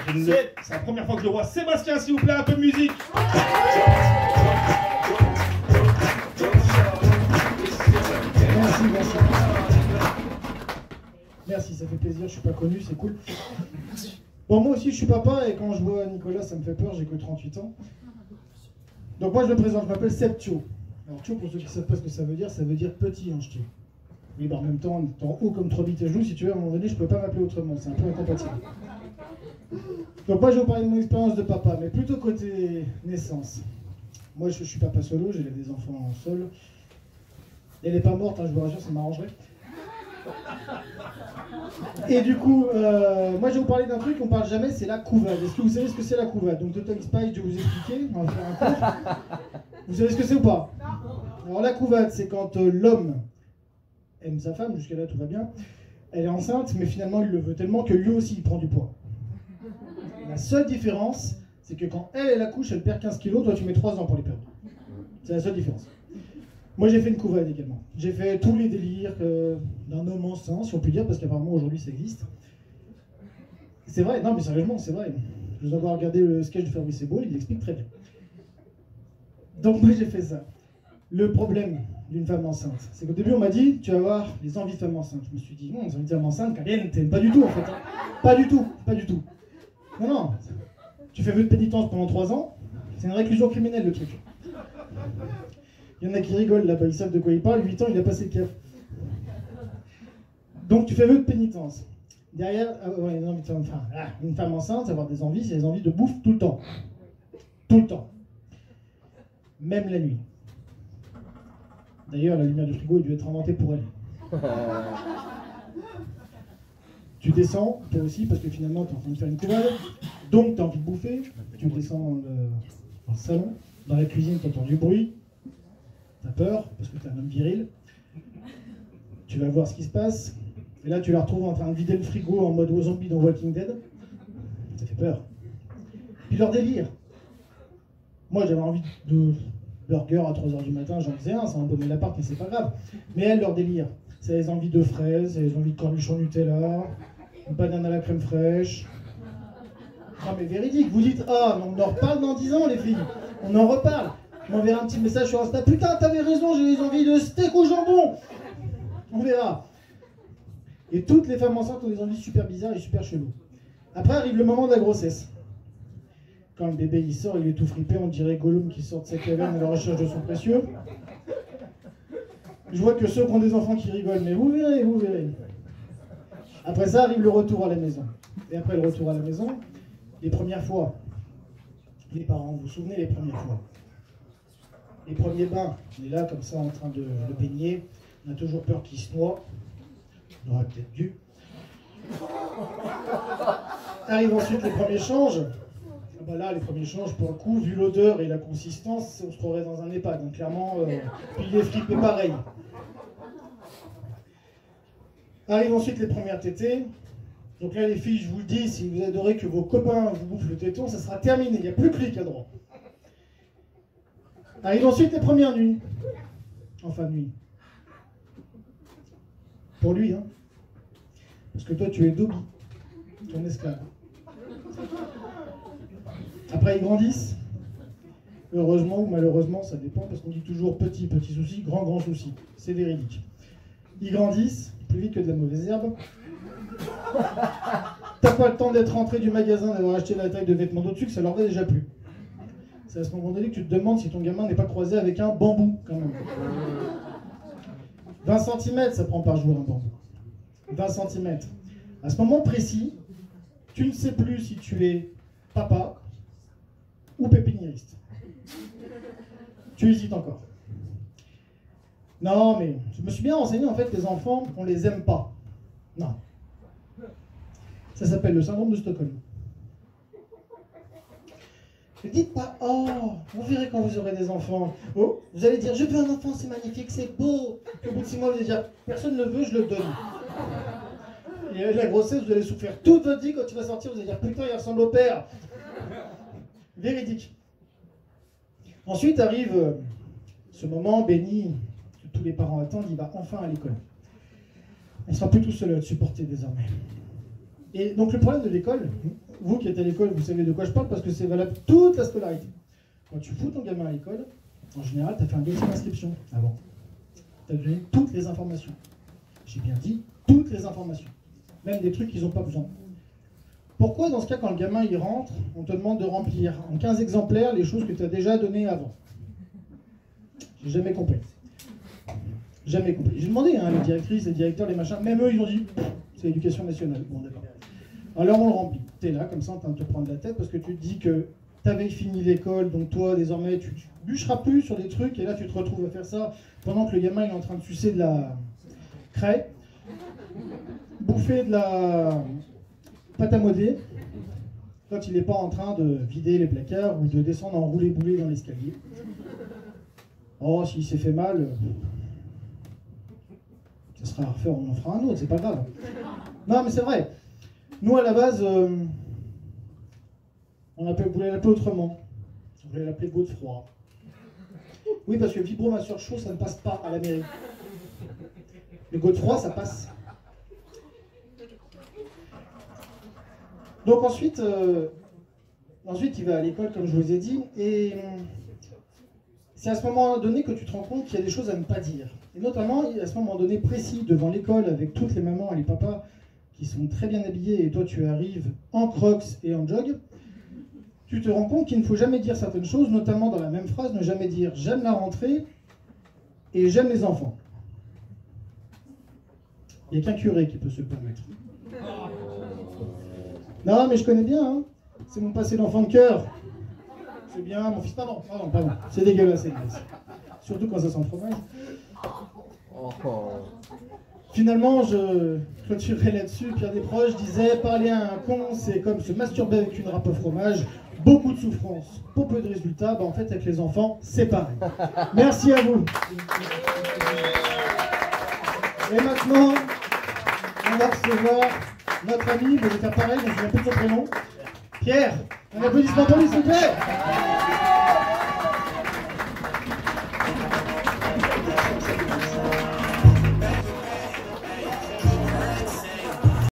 C'est la première fois que je le vois. Sébastien, s'il vous plaît, un peu de musique. Merci. Merci, ça fait plaisir, je suis pas connu, c'est cool. Bon, moi aussi je suis papa et quand je vois Nicolas ça me fait peur, j'ai que 38 ans. Donc moi je me présente, je m'appelle Seb Thio. Alors Thio, pour ceux qui ne savent pas ce que ça veut dire petit en ch'ti. Mais en même temps, en haut comme 3 bites et genoux, si tu veux, à un moment donné, je peux pas m'appeler autrement, c'est un peu incompatible. Donc moi je vais vous parler de mon expérience de papa, mais plutôt côté naissance. Moi je suis papa solo, j'ai des enfants seuls. Elle n'est pas morte, hein, je vous rassure, ça m'arrangerait. Et du coup, moi je vais vous parler d'un truc qu'on parle jamais, c'est la couvade. Est-ce que vous savez ce que c'est la couvade? Donc Total Spice, je vais vous expliquer, on va faire un cours. Vous savez ce que c'est ou pas? Alors la couvade, c'est quand l'homme aime sa femme, jusqu'à là tout va bien, elle est enceinte, mais finalement il le veut tellement que lui aussi il prend du poids. La seule différence, c'est que quand elle accouche, elle perd 15 kilos, toi tu mets 3 ans pour les perdre. C'est la seule différence. Moi j'ai fait une couvade également. J'ai fait tous les délires d'un homme enceint, si on peut dire, parce qu'apparemment aujourd'hui ça existe. C'est vrai, non mais sérieusement, c'est vrai. Je vous avoir regardé le sketch de Fabrice Eboué, il l'explique très bien. Donc moi j'ai fait ça. Le problème d'une femme enceinte, c'est qu'au début on m'a dit, tu vas voir les envies de femme enceinte. Je me suis dit, non, les envies de femme enceinte, caliente, pas du tout en fait. Hein. Pas du tout. Non. Tu fais vœu de pénitence pendant 3 ans, c'est une réclusion criminelle le truc. Il y en a qui rigolent là-bas, ils savent de quoi ils parlent, 8 ans, il a passé le CAF. Donc tu fais vœu de pénitence. Derrière, une femme enceinte, avoir des envies, c'est des envies de bouffe tout le temps. Tout le temps. Même la nuit. D'ailleurs, la lumière du frigo a dû être inventée pour elle. Tu descends, toi aussi, parce que finalement, tu es en train de faire une couvade. Donc, tu as envie de bouffer. Tu descends dans le salon. Dans la cuisine, tu entends du bruit. T'as peur, parce que t'es un homme viril. Tu vas voir ce qui se passe. Et là, tu la retrouves en train de vider le frigo en mode zombie dans Walking Dead. Ça fait peur. Puis leur délire. Moi, j'avais envie de burger à 3h du matin, j'en faisais un, ça embaumait l'appart, mais c'est pas grave. Mais elles, leur délire. C'est les envies de fraises, c'est les envies de cornichons Nutella, une banane à la crème fraîche. Non mais véridique, vous dites, ah, on en reparle dans 10 ans les filles. On en reparle. On verra un petit message sur Insta. Putain, t'avais raison, j'ai des envies de steak au jambon. On verra. Et toutes les femmes enceintes ont des envies super bizarres et super cheloues. Après arrive le moment de la grossesse. Quand le bébé il sort, il est tout fripé, on dirait Gollum qui sort de sa caverne à la recherche de son précieux. Je vois que ceux qui ont des enfants qui rigolent, mais vous verrez. Après ça arrive le retour à la maison. Et après le retour à la maison, les premières fois, les parents, vous vous souvenez les premières fois? Les premiers bains, on est là comme ça en train de le baigner, on a toujours peur qu'il se noie, on aurait peut-être dû. Arrivent ensuite les premiers changes. Ah bah là, les premiers changes, pour le coup, vu l'odeur et la consistance, on se trouverait dans un EHPAD. Donc clairement, puis les fripes est pareil. Arrivent ensuite les premières tétées. Donc là, les filles, je vous le dis, si vous adorez que vos copains vous bouffent le téton, ça sera terminé. Il n'y a plus que lui qui a droit. Arrivent ensuite les premières nuits. Enfin, nuit. Pour lui, hein. Parce que toi, tu es Dobby, ton esclave. Après, ils grandissent. Heureusement ou malheureusement, ça dépend, parce qu'on dit toujours petit souci, grand souci. C'est véridique. Ils grandissent, plus vite que de la mauvaise herbe. T'as pas le temps d'être rentré du magasin, d'avoir acheté la taille de vêtements d'au-dessus, que ça leur va déjà plus. C'est à ce moment donné que tu te demandes si ton gamin n'est pas croisé avec un bambou, quand même. 20 cm, ça prend par jour un bambou. 20 cm. À ce moment précis, tu ne sais plus si tu es papa ou pépiniériste. Tu hésites encore. Non, mais je me suis bien renseigné, en fait, les enfants, on les aime pas. Non. Ça s'appelle le syndrome de Stockholm. Ne dites pas, oh, vous verrez quand vous aurez des enfants. Oh, vous allez dire, je veux un enfant, c'est magnifique, c'est beau. Puis au bout de 6 mois, vous allez dire, personne ne le veut, je le donne. Et avec la grossesse, vous allez souffrir toute votre vie. Quand tu vas sortir, vous allez dire, putain, il ressemble au père. Véridique. Ensuite arrive ce moment béni que tous les parents attendent, il va enfin à l'école. Il ne sera plus tout seul à le supporter désormais. Et donc le problème de l'école, vous qui êtes à l'école, vous savez de quoi je parle parce que c'est valable toute la scolarité. Quand tu fous ton gamin à l'école, en général, tu as fait un dossier d'inscription avant. Tu as donné toutes les informations. J'ai bien dit toutes les informations. Même des trucs qu'ils n'ont pas besoin. Pourquoi, dans ce cas, quand le gamin il rentre, on te demande de remplir en 15 exemplaires les choses que tu as déjà données avant? J'ai jamais compris. Jamais compris. J'ai demandé, hein, les directrices, les directeurs, les machins, même eux, ils ont dit, c'est l'éducation nationale. Bon, d'accord. Alors on le remplit. Tu es là, comme ça, en train de te prendre la tête, parce que tu te dis que tu avais fini l'école, donc toi, désormais, tu bûcheras plus sur des trucs, et là, tu te retrouves à faire ça pendant que le gamin il est en train de sucer de la craie, bouffer de la pâte à modeler, quand il n'est pas en train de vider les placards ou de descendre en roulé-boulé dans l'escalier. Oh, s'il s'est fait mal, ça sera à refaire, on en fera un autre, c'est pas grave. Non, mais c'est vrai. Nous, à la base, on voulait l'appeler autrement. On voulait l'appeler Godefroy. Oui, parce que vibromasseur chaud, ça ne passe pas à la mairie. Le Godefroy, ça passe. Donc ensuite, il va à l'école, comme je vous ai dit, et c'est à ce moment donné que tu te rends compte qu'il y a des choses à ne pas dire. Et notamment, à ce moment donné précis, devant l'école, avec toutes les mamans et les papas qui sont très bien habillés, et toi tu arrives en crocs et en jog, tu te rends compte qu'il ne faut jamais dire certaines choses, notamment dans la même phrase, ne jamais dire « j'aime la rentrée » et « j'aime les enfants ». Il n'y a qu'un curé qui peut se le permettre. Non, mais je connais bien, hein. C'est mon passé d'enfant de cœur. C'est bien, mon fils, pardon. C'est dégueulasse, c'est dégueulasse. Surtout quand ça sent le fromage. Finalement, je clôturerai là-dessus. Pierre Desproges disait, parler à un con, c'est comme se masturber avec une râpe au fromage. Beaucoup de souffrance, pour peu de résultats. En fait, avec les enfants, c'est pareil. Merci à vous. Et maintenant, on va recevoir notre ami, vous êtes pareil, je ne me souviens plus de son prénom. Pierre, un applaudissement pour lui, s'il vous plaît.